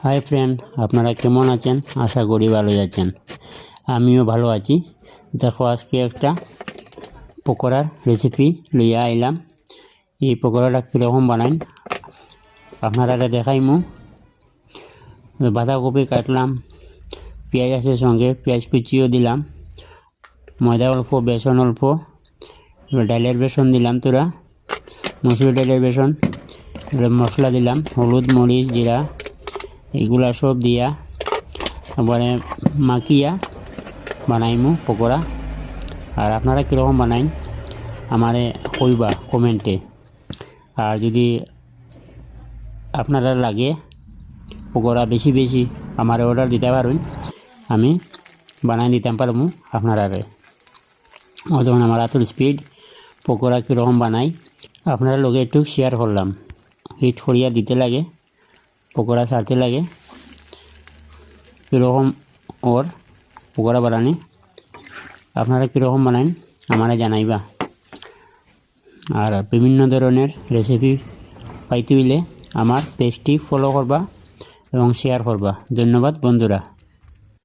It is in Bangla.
হাই ফ্রেন্ড, আপনারা কেমন আছেন? আশা করি ভালোই আছেন। আমিও ভালো আছি। দেখো, আজকে একটা পকোড়ার রেসিপি লইয়া আইলাম। এই পকোড়াটা কীরকম বানাইন আপনারা দেখাইমু। বাঁধাকপি কাটলাম, পেঁয়াজ আছে সঙ্গে, পেঁয়াজ কুচিও দিলাম, ময়দা অল্প, বেসন অল্প, ডালের বেসন দিলাম, তোরা মসুর ডালের বেসন, মশলা দিলাম, হলুদ, মরিচ, জিরা, এগুলা সব দিয়া তারপরে মাখিয়া বানাইমু পকোড়া। আর আপনারা কীরকম বানাইন আমারে কইবা কমেন্টে। আর যদি আপনারা লাগে পকোড়া বেশি বেশি আমার অর্ডার দিতে পারবেন, আমি বানাই দিতে পারবো আপনারা। তখন আমার এত স্পিড পকোড়া কীরকম বানাই আপনারা লোকে একটু শেয়ার করলাম। হিট করিয়া দিতে লাগে, পকোড়া ছাড়তে লাগে। কীরকম ওর পকোড়া বানানি আপনারা কীরকম বানান আমারে জানাইবা। আর বিভিন্ন ধরনের রেসিপি পাইতে হইলে আমার পেজটি ফলো করবা এবং শেয়ার করবা। ধন্যবাদ বন্ধুরা।